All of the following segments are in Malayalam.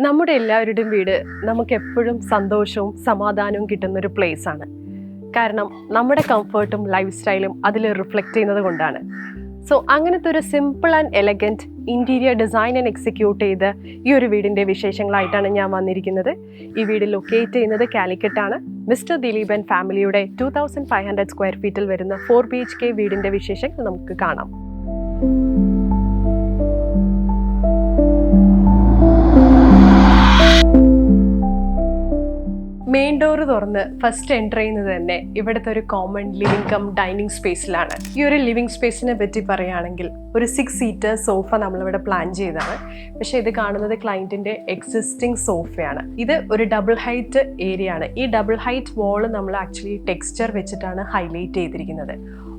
നമ്മുടെ എല്ലാവരുടെയും വീട് നമുക്ക് എപ്പോഴും സന്തോഷവും സമാധാനവും കിട്ടുന്ന ഒരു പ്ലേസ് ആണ്. കാരണം നമ്മുടെ കംഫർട്ടും ലൈഫ് സ്റ്റൈലും അതിൽ റിഫ്ലക്റ്റ് ചെയ്യുന്നത് കൊണ്ടാണ്. സോ അങ്ങനത്തെ ഒരു simple and elegant interior design and execute ചെയ്ത് ഈ ഒരു വീടിൻ്റെ വിശേഷങ്ങളായിട്ടാണ് ഞാൻ വന്നിരിക്കുന്നത്. ഈ വീട് ലൊക്കേറ്റ് ചെയ്യുന്നത് കാലിക്കറ്റാണ്. മിസ്റ്റർ ദിലീപ് ആൻഡ് ഫാമിലിയുടെ 2500 സ്ക്വയർ ഫീറ്റിൽ വരുന്ന 4 BHK വീടിൻ്റെ വിശേഷങ്ങൾ നമുക്ക് കാണാം. മെയിൻ ഡോർ തുറന്ന് ഫസ്റ്റ് എൻ്റർ ചെയ്യുന്നത് തന്നെ ഇവിടുത്തെ ഒരു കോമൺ ലിവിംഗ് കം ഡൈനിങ് സ്പേസിലാണ്. ഈ ഒരു ലിവിംഗ് സ്പേസിനെ പറ്റി പറയുകയാണെങ്കിൽ ഒരു 6 സീറ്റർ സോഫ നമ്മളിവിടെ പ്ലാൻ ചെയ്തതാണ്. പക്ഷേ ഇത് കാണുന്നത് ക്ലയൻറ്റിൻ്റെ എക്സിസ്റ്റിംഗ് സോഫയാണ്. ഇത് ഒരു ഡബിൾ ഹൈറ്റ് ഏരിയ ആണ്. ഈ ഡബിൾ ഹൈറ്റ് വാള് നമ്മൾ ആക്ച്വലി ടെക്സ്ചർ വെച്ചിട്ടാണ് ഹൈലൈറ്റ് ചെയ്തിരിക്കുന്നത്.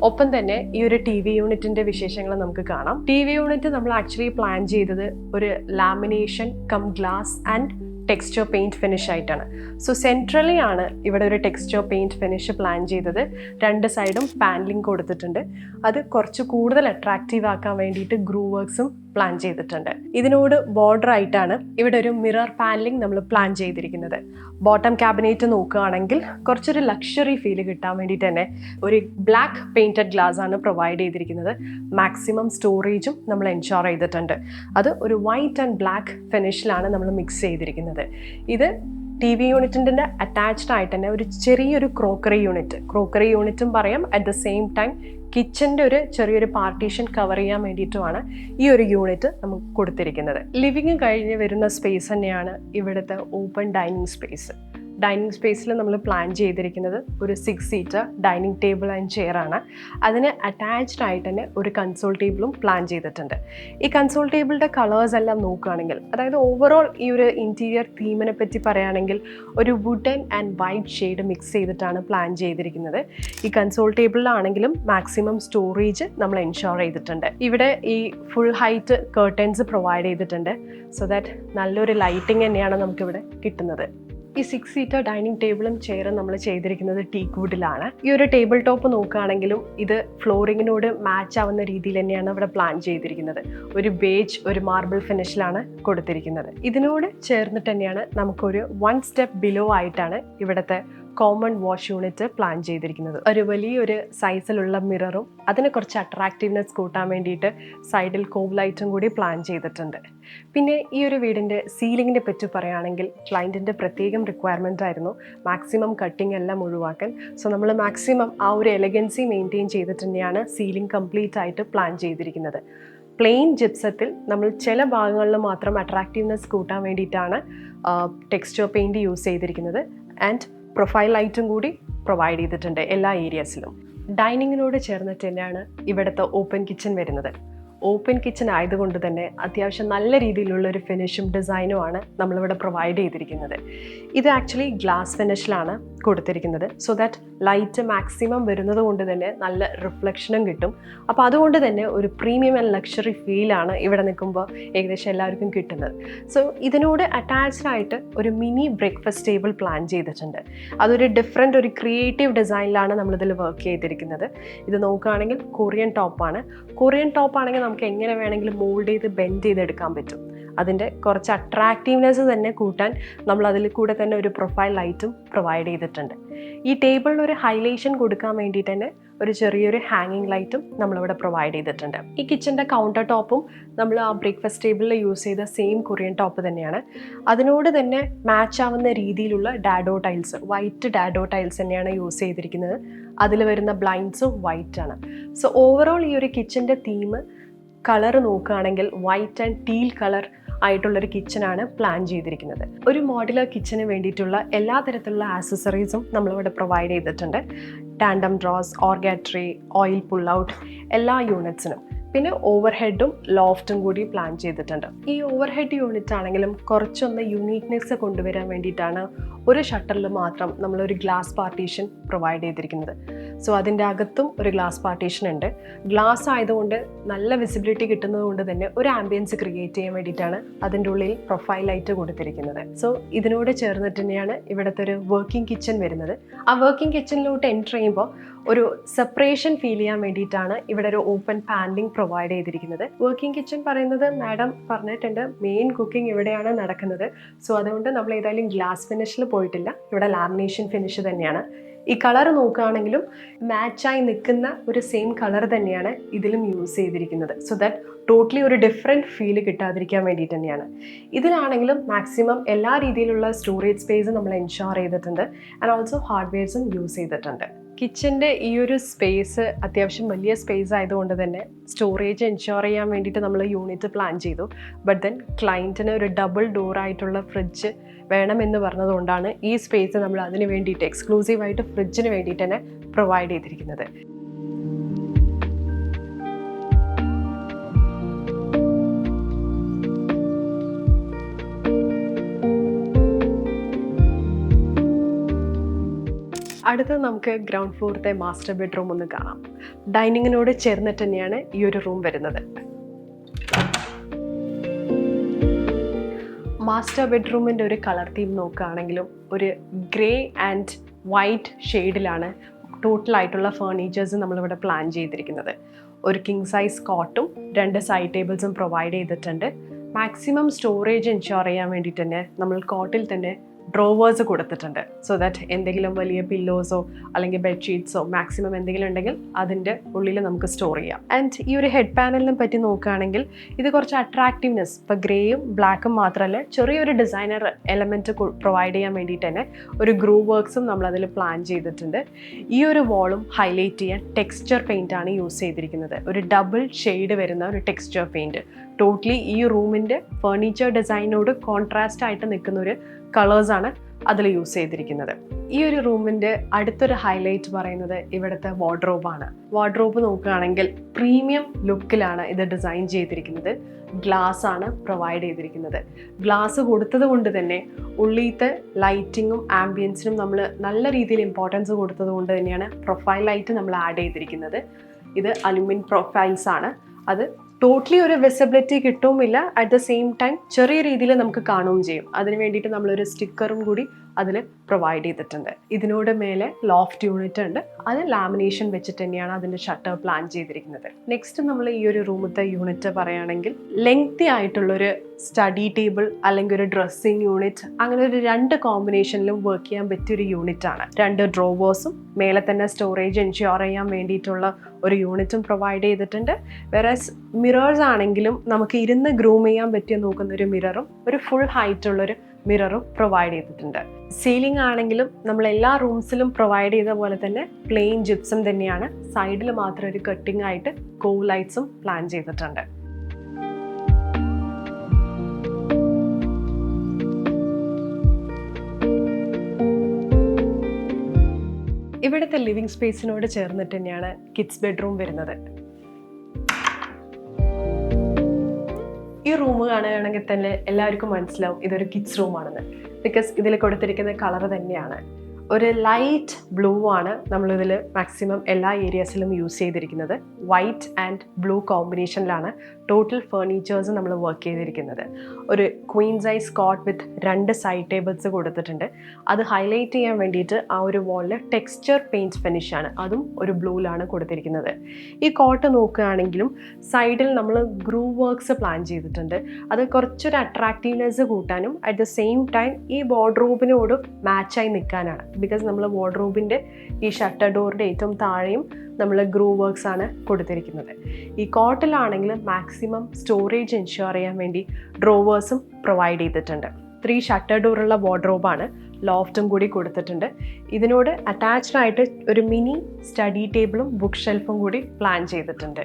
ഒപ്പം തന്നെ ഈ ഒരു TV യൂണിറ്റിന്റെ വിശേഷങ്ങൾ നമുക്ക് കാണാം. TV യൂണിറ്റ് നമ്മൾ ആക്ച്വലി പ്ലാൻ ചെയ്തത് ഒരു lamination cum glass and texture paint finish ആയിട്ടാണ്. സോ സെൻട്രലി ആണ് ഇവിടെ ഒരു ടെക്സ്ചർ പെയിൻറ്റ് ഫിനിഷ് പ്ലാൻ ചെയ്തത്. 2 സൈഡും പാനലിംഗ് കൊടുത്തിട്ടുണ്ട്. അത് കുറച്ച് കൂടുതൽ അട്രാക്റ്റീവ് ആക്കാൻ വേണ്ടിയിട്ട് ഗ്രൂ വർക്ക്സും പ്ലാൻ ചെയ്തിട്ടുണ്ട്. ഇതിനോട് ബോർഡർ ആയിട്ടാണ് ഇവിടെ ഒരു മിറർ പാനലിംഗ് നമ്മൾ പ്ലാൻ ചെയ്തിരിക്കുന്നത്. ബോട്ടം ക്യാബിനറ്റ് നോക്കുകയാണെങ്കിൽ കുറച്ചൊരു ലക്ഷറി ഫീൽ കിട്ടാൻ വേണ്ടിയിട്ട് തന്നെ ഒരു ബ്ലാക്ക് പെയിൻറ്റഡ് ഗ്ലാസ് ആണ് പ്രൊവൈഡ് ചെയ്തിരിക്കുന്നത്. മാക്സിമം സ്റ്റോറേജും നമ്മൾ എൻഷുർ ചെയ്തിട്ടുണ്ട്. അത് ഒരു വൈറ്റ് ആൻഡ് ബ്ലാക്ക് ഫിനിഷിലാണ് നമ്മൾ മിക്സ് ചെയ്തിരിക്കുന്നത്. ഇത് TV യൂണിറ്റിൻ്റെ അറ്റാച്ച്ഡ് ആയിട്ട് തന്നെ ഒരു ചെറിയൊരു ക്രോക്കറി യൂണിറ്റും പറയാം. അറ്റ് ദ സെയിം ടൈം കിച്ചൻ്റെ ഒരു ചെറിയൊരു പാർട്ടീഷൻ കവർ ചെയ്യാൻ വേണ്ടിയിട്ടുമാണ് ഈ ഒരു യൂണിറ്റ് നമുക്ക് കൊടുത്തിരിക്കുന്നത്. ലിവിങ് കഴിഞ്ഞ് വരുന്ന സ്പേസ് തന്നെയാണ് ഇവിടുത്തെ ഓപ്പൺ ഡൈനിങ് സ്പേസ്. ഡൈനിങ് സ്പേസിൽ നമ്മൾ പ്ലാൻ ചെയ്തിരിക്കുന്നത് ഒരു 6 seater dining table and chair ആണ്. അതിന് അറ്റാച്ച്ഡ് ആയിട്ട് തന്നെ ഒരു കൺസോൾ ടേബിളും പ്ലാൻ ചെയ്തിട്ടുണ്ട്. ഈ കൺസോൾ ടേബിളിൻ്റെ കളേഴ്സ് എല്ലാം നോക്കുകയാണെങ്കിൽ, അതായത് ഓവറോൾ ഈ ഒരു ഇൻറ്റീരിയർ തീമിനെ പറ്റി പറയുകയാണെങ്കിൽ ഒരു wooden and white shade mix ചെയ്തിട്ടാണ് പ്ലാൻ ചെയ്തിരിക്കുന്നത്. ഈ കൺസോൾ ടേബിളിലാണെങ്കിലും മാക്സിമം സ്റ്റോറേജ് നമ്മൾ എൻഷുർ ചെയ്തിട്ടുണ്ട്. ഇവിടെ ഈ ഫുൾ ഹൈറ്റ് കർട്ടൻസ് പ്രൊവൈഡ് ചെയ്തിട്ടുണ്ട്. സോ ദാറ്റ് നല്ലൊരു ലൈറ്റിംഗ് തന്നെയാണ് നമുക്കിവിടെ കിട്ടുന്നത്. ഈ 6 സീറ്റർ ഡൈനിങ് ടേബിളും ചെയറും നമ്മൾ ചെയ്തിരിക്കുന്നത് ടീക്ക് വുഡിലാണ്. ഈ ഒരു ടേബിൾ ടോപ്പ് നോക്കുകയാണെങ്കിലും ഇത് ഫ്ലോറിങ്ങിനോട് മാച്ച് ആവുന്ന രീതിയിൽ തന്നെയാണ് ഇവിടെ പ്ലാൻ ചെയ്തിരിക്കുന്നത്. ഒരു ബേജ്, ഒരു മാർബിൾ ഫിനിഷിലാണ് കൊടുത്തിരിക്കുന്നത്. ഇതിനോട് ചേർന്നിട്ട് തന്നെയാണ് നമുക്കൊരു 1 സ്റ്റെപ്പ് ബിലോ ആയിട്ടാണ് ഇവിടുത്തെ കോമൺ വാഷ് യൂണിറ്റ് പ്ലാൻ ചെയ്തിരിക്കുന്നത്. ഒരു വലിയൊരു സൈസിലുള്ള മിററും അതിന് കുറച്ച് അട്രാക്റ്റീവ്നെസ് കൂട്ടാൻ വേണ്ടിയിട്ട് സൈഡിൽ കോവ് ലൈറ്റും കൂടി പ്ലാൻ ചെയ്തിട്ടുണ്ട്. പിന്നെ ഈ ഒരു വീടിൻ്റെ സീലിങ്ങിനെ പറ്റി പറയുകയാണെങ്കിൽ ക്ലയൻറ്റിൻ്റെ പ്രത്യേകം റിക്വയർമെൻ്റ് ആയിരുന്നു മാക്സിമം കട്ടിങ് എല്ലാം ഒഴിവാക്കാൻ. സോ നമ്മൾ മാക്സിമം ആ ഒരു എലഗൻസി മെയിൻറ്റെയിൻ ചെയ്തിട്ട് തന്നെയാണ് സീലിംഗ് കംപ്ലീറ്റ് ആയിട്ട് പ്ലാൻ ചെയ്തിരിക്കുന്നത്. പ്ലെയിൻ ജിപ്സത്തിൽ നമ്മൾ ചില ഭാഗങ്ങളിൽ മാത്രം അട്രാക്റ്റീവ്നെസ് കൂട്ടാൻ വേണ്ടിയിട്ടാണ് ടെക്സ്ചർ പെയിൻറ്റ് യൂസ് ചെയ്തിരിക്കുന്നത്. ആൻഡ് പ്രൊഫൈൽ ലൈറ്റും കൂടി പ്രൊവൈഡ് ചെയ്തിട്ടുണ്ട് എല്ലാ ഏരിയാസിലും. ഡൈനിങ്ങിനോട് ചേർന്നിട്ട് തന്നെയാണ് ഇവിടുത്തെ ഓപ്പൺ കിച്ചൺ വരുന്നത്. ഓപ്പൺ കിച്ചൺ ആയതുകൊണ്ട് തന്നെ അത്യാവശ്യം നല്ല രീതിയിലുള്ള ഒരു ഫിനിഷും ഡിസൈനുമാണ് നമ്മളിവിടെ പ്രൊവൈഡ് ചെയ്തിരിക്കുന്നത്. ഇത് ആക്ച്വലി ഗ്ലാസ് ഫിനിഷിലാണ് കൊടുത്തിരിക്കുന്നത്. സോ ദാറ്റ് ലൈറ്റ് മാക്സിമം വരുന്നത് കൊണ്ട് തന്നെ നല്ല റിഫ്ലക്ഷനും കിട്ടും. അപ്പോൾ അതുകൊണ്ട് തന്നെ ഒരു പ്രീമിയം ആൻഡ് ലക്ഷറി ഫീലാണ് ഇവിടെ നിൽക്കുമ്പോൾ ഏകദേശം എല്ലാവർക്കും കിട്ടുന്നത്. സോ ഇതിനോട് അറ്റാച്ച്ഡ് ആയിട്ട് ഒരു മിനി ബ്രേക്ക്ഫാസ്റ്റ് ടേബിൾ പ്ലാൻ ചെയ്തിട്ടുണ്ട്. അതൊരു ഡിഫറെൻ്റ് ഒരു ക്രിയേറ്റീവ് ഡിസൈനിലാണ് നമ്മളിതിൽ വർക്ക് ചെയ്തിരിക്കുന്നത്. ഇത് നോക്കുകയാണെങ്കിൽ കൊറിയൻ ടോപ്പാണെങ്കിൽ നമുക്ക് എങ്ങനെ വേണമെങ്കിലും മോൾഡ് ചെയ്ത് ബെൻഡ് ചെയ്തെടുക്കാൻ പറ്റും. അതിൻ്റെ കുറച്ച് അട്രാക്റ്റീവ്നെസ് തന്നെ കൂട്ടാൻ നമ്മൾ അതിൽ കൂടെ തന്നെ ഒരു പ്രൊഫൈൽ ലൈറ്റും പ്രൊവൈഡ് ചെയ്തിട്ടുണ്ട്. ഈ ടേബിളിന് ഒരു ഹൈലൈഷൻ കൊടുക്കാൻ വേണ്ടിയിട്ട് തന്നെ ഒരു ചെറിയൊരു ഹാങ്ങിങ് ലൈറ്റും നമ്മളിവിടെ പ്രൊവൈഡ് ചെയ്തിട്ടുണ്ട്. ഈ കിച്ചൻ്റെ കൗണ്ടർ ടോപ്പും നമ്മൾ ആ ബ്രേക്ക്ഫാസ്റ്റ് ടേബിളിൽ യൂസ് ചെയ്ത സെയിം കൊറിയൻ ടോപ്പ് തന്നെയാണ്. അതിനോട് തന്നെ മാച്ച് ആവുന്ന രീതിയിലുള്ള വൈറ്റ് ഡാഡോ ടൈൽസ് തന്നെയാണ് യൂസ് ചെയ്തിരിക്കുന്നത്. അതിൽ വരുന്ന ബ്ലൈൻഡ്സും വൈറ്റ് ആണ്. സോ ഓവറോൾ ഈ ഒരു കിച്ചൻ്റെ തീം കളർ നോക്കുകയാണെങ്കിൽ വൈറ്റ് ആൻഡ് ടീൽ കളർ ആയിട്ടുള്ളൊരു കിച്ചനാണ് പ്ലാൻ ചെയ്തിരിക്കുന്നത്. ഒരു മോഡുലർ കിച്ചന് വേണ്ടിയിട്ടുള്ള എല്ലാ തരത്തിലുള്ള ആക്സസറീസും നമ്മളിവിടെ പ്രൊവൈഡ് ചെയ്തിട്ടുണ്ട്. ടാൻഡം ഡ്രോസ്, ഓർഗാട്രി, ഓയിൽ പുൾ ഔട്ട് എല്ലാ യൂണിറ്റ്സിനും. പിന്നെ ഓവർഹെഡും ലോഫ്റ്റും കൂടി പ്ലാൻ ചെയ്തിട്ടുണ്ട്. ഈ ഓവർഹെഡ് യൂണിറ്റ് ആണെങ്കിലും കുറച്ചൊന്ന് യുണീക്നെസ് കൊണ്ടുവരാൻ വേണ്ടിയിട്ടാണ് ഒരു ഷട്ടറിൽ മാത്രം നമ്മളൊരു ഗ്ലാസ് പാർട്ടീഷൻ പ്രൊവൈഡ് ചെയ്തിരിക്കുന്നത്. സോ അതിൻ്റെ അകത്തും ഒരു ഗ്ലാസ് പാർട്ടീഷൻ ഉണ്ട്. ഗ്ലാസ് ആയതുകൊണ്ട് നല്ല വിസിബിലിറ്റി കിട്ടുന്നത് കൊണ്ട് തന്നെ ഒരു ആംബിയൻസ് ക്രിയേറ്റ് ചെയ്യാൻ വേണ്ടിയിട്ടാണ് അതിൻ്റെ ഉള്ളിൽ പ്രൊഫൈൽ ലൈറ്റ് കൊടുത്തിരിക്കുന്നത്. സോ ഇതിനോട് ചേർന്നിട്ട് തന്നെയാണ് ഇവിടുത്തെ ഒരു വർക്കിംഗ് കിച്ചൺ വരുന്നത്. ആ വർക്കിംഗ് കിച്ചണിലോട്ട് എൻ്റർ ചെയ്യുമ്പോൾ ഒരു സെപ്പറേഷൻ ഫീൽ ചെയ്യാൻ വേണ്ടിയിട്ടാണ് ഇവിടെ ഒരു ഓപ്പൺ പാനലിംഗ് പ്രൊവൈഡ് ചെയ്തിരിക്കുന്നത്. വർക്കിംഗ് കിച്ചൺ പറയുന്നത് മാഡം പറഞ്ഞിട്ടുണ്ട് മെയിൻ കുക്കിംഗ് ഇവിടെയാണ് നടക്കുന്നത്. സോ അതുകൊണ്ട് നമ്മൾ ഏതായാലും ഗ്ലാസ് ഫിനിഷിൽ പോയിട്ടില്ല, ഇവിടെ ലാമിനേഷൻ ഫിനിഷ് തന്നെയാണ്. ഈ കളർ നോക്കുകയാണെങ്കിലും മാച്ചായി നിൽക്കുന്ന ഒരു സെയിം കളർ തന്നെയാണ് ഇതിലും യൂസ് ചെയ്തിരിക്കുന്നത്. സോ ദാറ്റ് ടോട്ടലി ഒരു ഡിഫറെൻറ്റ് ഫീൽ കിട്ടാതിരിക്കാൻ വേണ്ടിയിട്ട് തന്നെയാണ്. ഇതിലാണെങ്കിലും മാക്സിമം എല്ലാ രീതിയിലുള്ള സ്റ്റോറേജ് സ്പേസ് നമ്മൾ എൻഷുർ ചെയ്തിട്ടുണ്ട്. ആൻഡ് ഓൾസോ ഹാർഡ്വെയർസും യൂസ് ചെയ്തിട്ടുണ്ട്. കിച്ചൻ്റെ ഈ ഒരു സ്പേസ് അത്യാവശ്യം വലിയ സ്പേസ് ആയതുകൊണ്ട് തന്നെ സ്റ്റോറേജ് എൻഷുർ ചെയ്യാൻ വേണ്ടിയിട്ട് നമ്മൾ യൂണിറ്റ് പ്ലാൻ ചെയ്തു. ബട്ട് ദെൻ ക്ലയൻറ്റിന് ഒരു ഡബിൾ ഡോറായിട്ടുള്ള ഫ്രിഡ്ജ് വേണമെന്ന് പറഞ്ഞതുകൊണ്ടാണ് ഈ സ്പേസ് നമ്മൾ അതിന് വേണ്ടിയിട്ട് എക്സ്ക്ലൂസീവായിട്ട് ഫ്രിഡ്ജിന് വേണ്ടിയിട്ട് തന്നെ പ്രൊവൈഡ് ചെയ്തിരിക്കുന്നത്. അടുത്തത് നമുക്ക് ഗ്രൗണ്ട് ഫ്ലോറിലത്തെ മാസ്റ്റർ ബെഡ്റൂം ഒന്ന് കാണാം. ഡൈനിങ്ങിനോട് ചേർന്നിട്ട് തന്നെയാണ് ഈ ഒരു റൂം വരുന്നത്. മാസ്റ്റർ ബെഡ്റൂമിൻ്റെ ഒരു കളർ തീം നോക്കുകയാണെങ്കിലും ഒരു ഗ്രേ ആൻഡ് വൈറ്റ് ഷെയ്ഡിലാണ് ടോട്ടലായിട്ടുള്ള ഫേർണിച്ചേഴ്സ് നമ്മളിവിടെ പ്ലാൻ ചെയ്തിരിക്കുന്നത്. ഒരു കിങ് സൈസ് കോട്ടും 2 സൈഡ് ടേബിൾസും പ്രൊവൈഡ് ചെയ്തിട്ടുണ്ട്. മാക്സിമം സ്റ്റോറേജ് എൻഷുർ ചെയ്യാൻ വേണ്ടിയിട്ട് തന്നെ നമ്മൾ കോട്ടിൽ തന്നെ ഡ്രോവേഴ്സ് കൊടുത്തിട്ടുണ്ട്. സോ ദാറ്റ് എന്തെങ്കിലും വലിയ പില്ലോസോ അല്ലെങ്കിൽ ബെഡ്ഷീറ്റ്സോ മാക്സിമം എന്തെങ്കിലും ഉണ്ടെങ്കിൽ അതിൻ്റെ ഉള്ളിൽ നമുക്ക് സ്റ്റോർ ചെയ്യാം. ആൻഡ് ഈ ഒരു ഹെഡ് പാനലിനെ പറ്റി നോക്കുകയാണെങ്കിൽ ഇത് കുറച്ച് അട്രാക്റ്റീവ്നെസ്, ഇപ്പോൾ ഗ്രേയും ബ്ലാക്കും മാത്രമല്ല ചെറിയൊരു ഡിസൈനർ എലമെൻറ്റ് പ്രൊവൈഡ് ചെയ്യാൻ വേണ്ടിയിട്ട് തന്നെ ഒരു ഗ്രൂവ് വർക്ക്സും നമ്മളതിൽ പ്ലാൻ ചെയ്തിട്ടുണ്ട്. ഈ ഒരു വാളും ഹൈലൈറ്റ് ചെയ്യാൻ ടെക്സ്ചർ പെയിൻ്റ് ആണ് യൂസ് ചെയ്തിരിക്കുന്നത്. ഒരു ഡബിൾ ഷെയ്ഡ് വരുന്ന ഒരു ടെക്സ്ചർ പെയിൻറ്റ് ടോട്ടലി ഈ റൂമിൻ്റെ ഫേർണിച്ചർ ഡിസൈനോട് കോൺട്രാസ്റ്റ് ആയിട്ട് നിൽക്കുന്ന ഒരു കളേഴ്സാണ് അതിൽ യൂസ് ചെയ്തിരിക്കുന്നത്. ഈ ഒരു റൂമിൻ്റെ അടുത്തൊരു ഹൈലൈറ്റ് പറയുന്നത് ഇവിടുത്തെ വാർഡ്രോബാണ്. വാർഡ്രോബ് നോക്കുകയാണെങ്കിൽ പ്രീമിയം ലുക്കിലാണ് ഇത് ഡിസൈൻ ചെയ്തിരിക്കുന്നത്. ഗ്ലാസ് ആണ് പ്രൊവൈഡ് ചെയ്തിരിക്കുന്നത്. ഗ്ലാസ് കൊടുത്തത് കൊണ്ട് തന്നെ ഉള്ളിലത്തെ ലൈറ്റിങ്ങും ആംബിയൻസിനും നമ്മൾ നല്ല രീതിയിൽ ഇമ്പോർട്ടൻസ് കൊടുത്തത് കൊണ്ട് തന്നെയാണ് പ്രൊഫൈൽ ലൈറ്റ് നമ്മൾ ആഡ് ചെയ്തിരിക്കുന്നത്. ഇത് അലുമിനിയം പ്രൊഫൈൽസ് ആണ്. അത് ടോട്ടലി ഒരു വിസിബിലിറ്റി കിട്ടുമില്ല, അറ്റ് ദ സെയിം ടൈം ചെറിയ രീതിയിൽ നമുക്ക് കാണുകയും ചെയ്യും. അതിന് വേണ്ടിയിട്ട് നമ്മളൊരു സ്റ്റിക്കറും കൂടി അതിൽ പ്രൊവൈഡ് ചെയ്തിട്ടുണ്ട്. ഇതിനോട് മേലെ ലോഫ്റ്റ് യൂണിറ്റ് ഉണ്ട്. അത് ലാമിനേഷൻ വെച്ചിട്ട് തന്നെയാണ് അതിൻ്റെ ഷട്ടർ പ്ലാൻ ചെയ്തിരിക്കുന്നത്. നെക്സ്റ്റ് നമ്മൾ ഈ ഒരു റൂമത്തെ യൂണിറ്റ് പറയുകയാണെങ്കിൽ ലെങ്തി ആയിട്ടുള്ളൊരു സ്റ്റഡി ടേബിൾ അല്ലെങ്കിൽ ഒരു ഡ്രസ്സിങ് യൂണിറ്റ്, അങ്ങനെ ഒരു 2 കോമ്പിനേഷനിലും വർക്ക് ചെയ്യാൻ പറ്റിയൊരു യൂണിറ്റ് ആണ്. 2 ഡ്രോവേഴ്സും മേലെ തന്നെ സ്റ്റോറേജ് എൻഷുർ ചെയ്യാൻ വേണ്ടിയിട്ടുള്ള ഒരു യൂണിറ്റും പ്രൊവൈഡ് ചെയ്തിട്ടുണ്ട്. വേറെസ് മിറേഴ്സ് ആണെങ്കിലും നമുക്ക് ഇരുന്ന് ഗ്രൂം ചെയ്യാൻ പറ്റിയ നോക്കുന്ന ഒരു മിററും ഒരു ഫുൾ ഹൈറ്റ് ഉള്ളൊരു മിററും പ്രൊവൈഡ് ചെയ്തിട്ടുണ്ട്. സീലിംഗ് ആണെങ്കിലും നമ്മൾ എല്ലാ റൂംസിലും പ്രൊവൈഡ് ചെയ്ത പോലെ തന്നെ പ്ലെയിൻ ജിപ്സം തന്നെയാണ്. സൈഡിൽ മാത്രം ഒരു കട്ടിംഗ് ആയിട്ട് കോൾ ലൈറ്റ്സും പ്ലാൻ ചെയ്തിട്ടുണ്ട്. ഇവിടുത്തെ ലിവിങ് സ്പേസിനോട് ചേർന്നിട്ട് തന്നെയാണ് കിഡ്സ് ബെഡ്റൂം വരുന്നത്. ഈ റൂം കാണുകയാണെങ്കിൽ തന്നെ എല്ലാവർക്കും മനസ്സിലാവും ഇതൊരു കിഡ്സ് റൂമാണെന്ന്. ബിക്കോസ് ഇതിൽ കൊടുത്തിരിക്കുന്ന കളർ തന്നെയാണ് ഒരു ലൈറ്റ് ബ്ലൂ ആണ് നമ്മളിതിൽ മാക്സിമം എല്ലാ ഏരിയാസിലും യൂസ് ചെയ്തിരിക്കുന്നത്. വൈറ്റ് ആൻഡ് ബ്ലൂ കോമ്പിനേഷനിലാണ് ടോട്ടൽ ഫേർണിച്ചേഴ്സ് നമ്മൾ വർക്ക് ചെയ്തിരിക്കുന്നത്. ഒരു queen size cot with 2 side tables കൊടുത്തിട്ടുണ്ട്. അത് ഹൈലൈറ്റ് ചെയ്യാൻ വേണ്ടിയിട്ട് ആ ഒരു വാളിൽ ടെക്സ്ചർ പെയിൻറ്റ് ഫിനിഷാണ്, അതും ഒരു ബ്ലൂവിലാണ് കൊടുത്തിരിക്കുന്നത്. ഈ കോട്ട് നോക്കുകയാണെങ്കിലും സൈഡിൽ നമ്മൾ ഗ്രൂവ് വർക്ക്സ് പ്ലാൻ ചെയ്തിട്ടുണ്ട്. അത് കുറച്ചൊരു അട്രാക്റ്റീവ്നെസ് കൂട്ടാനും അറ്റ് ദ സെയിം ടൈം ഈ വാർഡ്രോബിനോട് മാച്ചായി നിൽക്കാനാണ്. ബിക്കോസ് നമ്മൾ വാർഡ്രോബിൻ്റെ ഈ ഷട്ടർ ഡോറിൻ്റെ ഏറ്റവും താഴെയും നമ്മൾ ഗ്രൂവ് വർക്ക്സ് ആണ് കൊടുത്തിരിക്കുന്നത്. ഈ കോട്ടിലാണെങ്കിൽ മാക്സിമം സ്റ്റോറേജ് എൻഷുർ ചെയ്യാൻ വേണ്ടി ഡ്രോവേഴ്സും പ്രൊവൈഡ് ചെയ്തിട്ടുണ്ട്. 3 ഷട്ടർ ഡോറുള്ള വാർഡ്രോബാണ്. ലോഫ്റ്റും കൂടി കൊടുത്തിട്ടുണ്ട്. ഇതിനോട് അറ്റാച്ച്ഡ് ആയിട്ട് ഒരു മിനി സ്റ്റഡി ടേബിളും ബുക്ക് ഷെൽഫും കൂടി പ്ലാൻ ചെയ്തിട്ടുണ്ട്.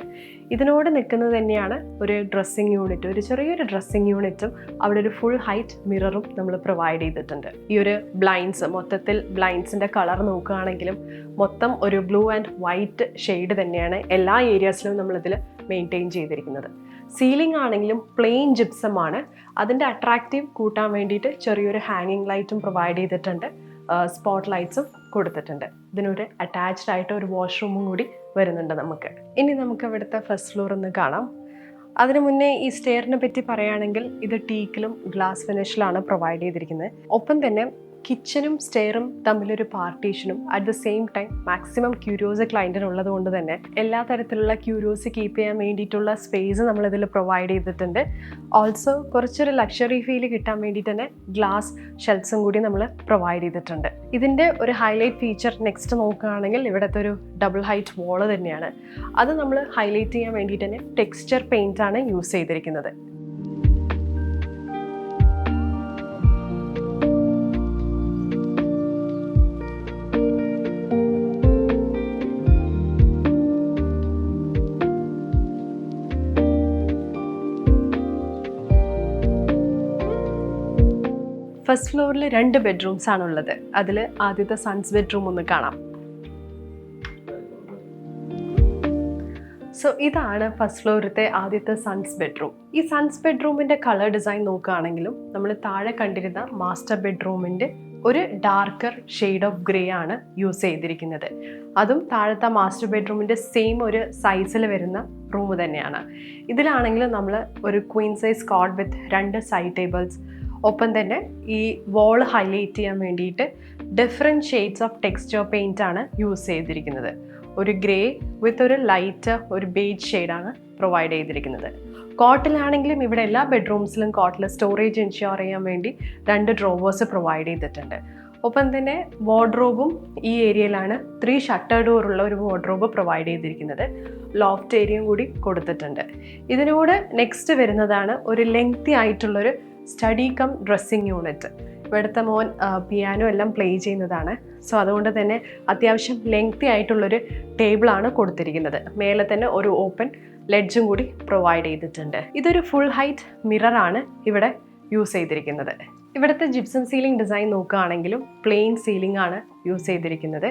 ഇതിനോട് നിൽക്കുന്നത് തന്നെയാണ് ഒരു ഡ്രസ്സിങ് യൂണിറ്റ്, ഒരു ചെറിയൊരു ഡ്രസ്സിങ് യൂണിറ്റും അവിടെ ഒരു ഫുൾ ഹൈറ്റ് മിററും നമ്മൾ പ്രൊവൈഡ് ചെയ്തിട്ടുണ്ട്. ഈ ഒരു ബ്ലൈൻഡ്സ്, മൊത്തത്തിൽ ബ്ലൈൻഡ്സിൻ്റെ കളർ നോക്കുകയാണെങ്കിലും മൊത്തം ഒരു ബ്ലൂ ആൻഡ് വൈറ്റ് ഷെയ്ഡ് തന്നെയാണ് എല്ലാ ഏരിയാസിലും നമ്മളിതിൽ മെയിൻറ്റെയിൻ ചെയ്തിരിക്കുന്നത്. സീലിംഗ് ആണെങ്കിലും പ്ലെയിൻ ജിപ്സം ആണ്. അതിൻ്റെ അട്രാക്റ്റീവ് കൂട്ടാൻ വേണ്ടിയിട്ട് ചെറിയൊരു ഹാങ്ങിങ് ലൈറ്റും പ്രൊവൈഡ് ചെയ്തിട്ടുണ്ട്. സ്പോട്ട് ലൈറ്റ്സും കൊടുത്തിട്ടുണ്ട്. ഇതിനൊരു അറ്റാച്ച്ഡ് ആയിട്ട് ഒരു വാഷ്റൂമും കൂടി വരുന്നുണ്ട് നമുക്ക്. ഇനി നമുക്ക് ഇവിടുത്തെ ഫസ്റ്റ് ഫ്ലോർ ഒന്ന് കാണാം. അതിനു മുന്നേ ഈ സ്റ്റെയറിനെ പറ്റി പറയുകയാണെങ്കിൽ ഇത് ടീക്കിലും ഗ്ലാസ് ഫിനിഷിലാണ് പ്രൊവൈഡ് ചെയ്തിരിക്കുന്നത്. ഒപ്പം തന്നെ കിച്ചനും സ്റ്റെയറും തമ്മിലൊരു പാർട്ടീഷനും at the same time maximum curios ക്ലയൻറ്റിനുള്ളത് കൊണ്ട് തന്നെ എല്ലാ തരത്തിലുള്ള ക്യൂരിയോസ് കീപ്പ് ചെയ്യാൻ വേണ്ടിയിട്ടുള്ള സ്പേസ് നമ്മളിതിൽ പ്രൊവൈഡ് ചെയ്തിട്ടുണ്ട്. ഓൾസോ കുറച്ചൊരു ലക്ഷറി ഫീൽ കിട്ടാൻ വേണ്ടിയിട്ട് തന്നെ ഗ്ലാസ് ഷെൽഫ്സും കൂടി നമ്മൾ പ്രൊവൈഡ് ചെയ്തിട്ടുണ്ട്. ഇതിൻ്റെ ഒരു ഹൈലൈറ്റ് ഫീച്ചർ നെക്സ്റ്റ് നോക്കുകയാണെങ്കിൽ ഇവിടുത്തെ ഒരു ഡബിൾ ഹൈറ്റ് വാള് തന്നെയാണ്. അത് നമ്മൾ ഹൈലൈറ്റ് ചെയ്യാൻ വേണ്ടിയിട്ട് തന്നെ ടെക്സ്ചർ പെയിൻ്റ് ആണ് യൂസ് ചെയ്തിരിക്കുന്നത്. ഫസ്റ്റ് ഫ്ലോറിൽ 2 ബെഡ്റൂംസ് ആണുള്ളത്. അതിൽ ആദ്യത്തെ സൺസ് ബെഡ്റൂം ഒന്ന് കാണാം. സോ ഇതാണ് ഫസ്റ്റ് ഫ്ലോറിലത്തെ ആദ്യത്തെ സൺസ് ബെഡ്റൂം. ഈ സൺസ് ബെഡ്റൂമിൻ്റെ കളർ ഡിസൈൻ നോക്കുകയാണെങ്കിലും നമ്മൾ താഴെ കണ്ടിരുന്ന മാസ്റ്റർ ബെഡ്റൂമിൻ്റെ ഒരു ഡാർക്കർ ഷെയ്ഡ് ഓഫ് ഗ്രേ ആണ് യൂസ് ചെയ്തിരിക്കുന്നത്. അതും താഴത്തെ മാസ്റ്റർ ബെഡ്റൂമിൻ്റെ സെയിം ഒരു സൈസിൽ വരുന്ന റൂം തന്നെയാണ്. ഇതിലാണെങ്കിൽ നമ്മൾ ഒരു queen size cot with 2 side tables, ഒപ്പം തന്നെ ഈ വാൾ ഹൈലൈറ്റ് ചെയ്യാൻ വേണ്ടിയിട്ട് different shades of texture paint ആണ് യൂസ് ചെയ്തിരിക്കുന്നത്. ഒരു ഗ്രേ വിത്ത് ഒരു ലൈറ്റ് ഒരു ബേജ് ഷെയ്ഡാണ് പ്രൊവൈഡ് ചെയ്തിരിക്കുന്നത്. കോട്ടിലാണെങ്കിലും ഇവിടെ എല്ലാ ബെഡ്റൂംസിലും കോട്ടിൽ സ്റ്റോറേജ് എൻഷ്യൂർ ചെയ്യാൻ വേണ്ടി 2 ഡ്രോവേഴ്സ് പ്രൊവൈഡ് ചെയ്തിട്ടുണ്ട്. ഒപ്പം തന്നെ വാർഡ്രോബും ഈ ഏരിയയിലാണ് 3 ഷട്ടർ ഡോറുള്ള ഒരു വാർഡ്രോബ് പ്രൊവൈഡ് ചെയ്തിരിക്കുന്നത്. ലോഫ്റ്റ് ഏരിയയും കൂടി കൊടുത്തിട്ടുണ്ട്. ഇതിനോട് നെക്സ്റ്റ് വരുന്നതാണ് ഒരു ലെങ്തി ആയിട്ടുള്ളൊരു സ്റ്റഡി കം ഡ്രസ്സിങ് യൂണിറ്റ്. ഇവിടുത്തെ മോൻ പിയാനോ എല്ലാം പ്ലേ ചെയ്യുന്നതാണ്. സോ അതുകൊണ്ട് തന്നെ അത്യാവശ്യം ലെങ്തി ആയിട്ടുള്ളൊരു ടേബിളാണ് കൊടുത്തിരിക്കുന്നത്. മേലെ തന്നെ ഒരു ഓപ്പൺ ലെഡ്ജും കൂടി പ്രൊവൈഡ് ചെയ്തിട്ടുണ്ട്. ഇതൊരു ഫുൾ ഹൈറ്റ് മിററാണ് ഇവിടെ യൂസ് ചെയ്തിരിക്കുന്നത്. ഇവിടുത്തെ ജിപ്സം സീലിംഗ് ഡിസൈൻ നോക്കുകയാണെങ്കിലും പ്ലെയിൻ സീലിംഗ് ആണ് യൂസ് ചെയ്തിരിക്കുന്നത്.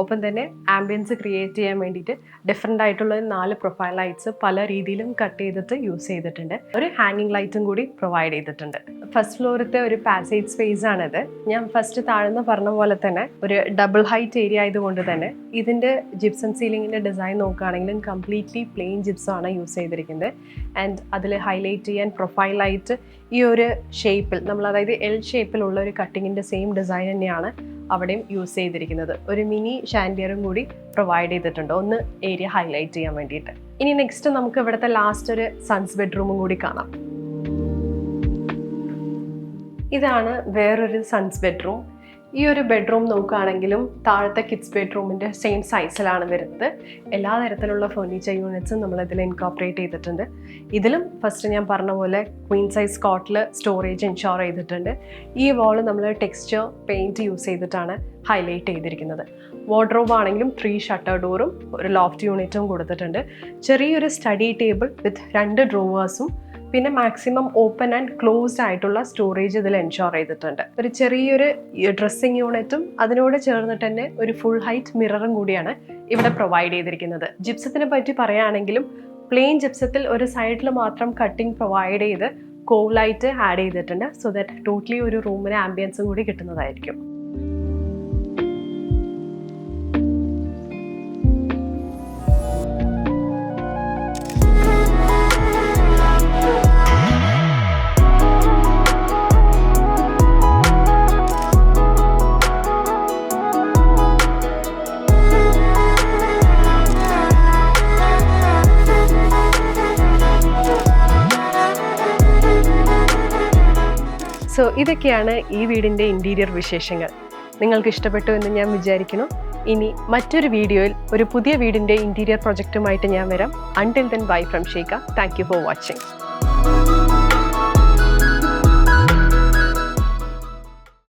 ഒപ്പം തന്നെ ആംബിയൻസ് ക്രിയേറ്റ് ചെയ്യാൻ വേണ്ടിയിട്ട് ഡിഫറെൻ്റ് ആയിട്ടുള്ള 4 പ്രൊഫൈൽ ലൈറ്റ്സ് പല രീതിയിലും കട്ട് ചെയ്തിട്ട് യൂസ് ചെയ്തിട്ടുണ്ട്. ഒരു ഹാങ്ങിങ് ലൈറ്റും കൂടി പ്രൊവൈഡ് ചെയ്തിട്ടുണ്ട്. ഫസ്റ്റ് ഫ്ലോറിലത്തെ ഒരു പാസേജ് സ്പേസ് ആണിത്. ഞാൻ ഫസ്റ്റ് താഴ്ന്ന് പറഞ്ഞ പോലെ തന്നെ ഒരു ഡബിൾ ഹൈറ്റ് ഏരിയ ആയതുകൊണ്ട് തന്നെ ഇതിൻ്റെ ജിപ്സം സീലിങ്ങിൻ്റെ ഡിസൈൻ നോക്കുകയാണെങ്കിലും കംപ്ലീറ്റ്ലി പ്ലെയിൻ ജിപ്സം ആണ് യൂസ് ചെയ്തിരിക്കുന്നത്. ആൻഡ് അതിൽ ഹൈലൈറ്റ് ചെയ്യാൻ പ്രൊഫൈൽ ലൈറ്റ് ഈ ഒരു ഷേപ്പിൽ നമ്മൾ, അതായത് എൽ ഷേപ്പിലുള്ള ഒരു കട്ടിങ്ങിൻ്റെ സെയിം ഡിസൈൻ തന്നെയാണ് അവിടെയും യൂസ് ചെയ്തിരിക്കുന്നത്. ഒരു മിനി ഷാൻഡിയറും കൂടി പ്രൊവൈഡ് ചെയ്തിട്ടുണ്ട്, ഒന്ന് ഏരിയ ഹൈലൈറ്റ് ചെയ്യാൻ വേണ്ടിയിട്ട്. ഇനി നെക്സ്റ്റ് നമുക്ക് ഇവിടുത്തെ ലാസ്റ്റ് ഒരു സൺസ് ബെഡ്റൂമും കൂടി കാണാം. ഇതാണ് വേറൊരു സൺസ് ബെഡ്റൂം. ഈ ഒരു ബെഡ്റൂം നോക്കുകയാണെങ്കിലും താഴത്തെ കിഡ്സ് ബെഡ്റൂമിൻ്റെ സെയിം സൈസിലാണ് വരുന്നത്. എല്ലാ തരത്തിലുള്ള ഫർണിച്ചർ യൂണിറ്റ്സും നമ്മളിതിൽ ഇൻകോർപ്പറേറ്റ് ചെയ്തിട്ടുണ്ട്. ഇതിലും ഫസ്റ്റ് ഞാൻ പറഞ്ഞ പോലെ ക്വീൻ സൈസ് കോട്ടിൽ സ്റ്റോറേജ് എൻഷോർ ചെയ്തിട്ടുണ്ട്. ഈ വാൾ നമ്മൾ ടെക്സ്ചർ പെയിൻറ്റ് യൂസ് ചെയ്തിട്ടാണ് ഹൈലൈറ്റ് ചെയ്തിരിക്കുന്നത്. വാർഡ്രോബ് ആണെങ്കിലും 3 ഷട്ടർ ഡോറും ഒരു ലോഫ്റ്റ് യൂണിറ്റും കൊടുത്തിട്ടുണ്ട്. ചെറിയൊരു സ്റ്റഡി ടേബിൾ വിത്ത് 2 ഡ്രോവേഴ്സും പിന്നെ മാക്സിമം ഓപ്പൺ ആൻഡ് ക്ലോസ്ഡ് ആയിട്ടുള്ള സ്റ്റോറേജ് ഇതിൽ എൻഷോർ ചെയ്തിട്ടുണ്ട്. ഒരു ചെറിയൊരു ഡ്രസ്സിങ് യൂണിറ്റും അതിനോട് ചേർന്നിട്ട് തന്നെ ഒരു ഫുൾ ഹൈറ്റ് മിററും കൂടിയാണ് ഇവിടെ പ്രൊവൈഡ് ചെയ്തിരിക്കുന്നത്. ജിപ്സത്തിനെ പറ്റി പറയുകയാണെങ്കിലും പ്ലെയിൻ ജിപ്സത്തിൽ ഒരു സൈഡിൽ മാത്രം കട്ടിങ് പ്രൊവൈഡ് ചെയ്ത് കോവ് ലൈറ്റ് ആഡ് ചെയ്തിട്ടുണ്ട്. സോ ദാറ്റ് ടോട്ടലി ഒരു റൂമിന് ആംബിയൻസും കൂടി കിട്ടുന്നതായിരിക്കും. സോ ഇതൊക്കെയാണ് ഈ വീടിൻ്റെ ഇൻറ്റീരിയർ വിശേഷങ്ങൾ. നിങ്ങൾക്ക് ഇഷ്ടപ്പെട്ടു എന്ന് ഞാൻ വിചാരിക്കുന്നു. ഇനി മറ്റൊരു വീഡിയോയിൽ ഒരു പുതിയ വീടിൻ്റെ ഇൻറ്റീരിയർ പ്രൊജക്റ്റുമായിട്ട് ഞാൻ വരാം. Until then bye from Sheeka. Thank you for watching.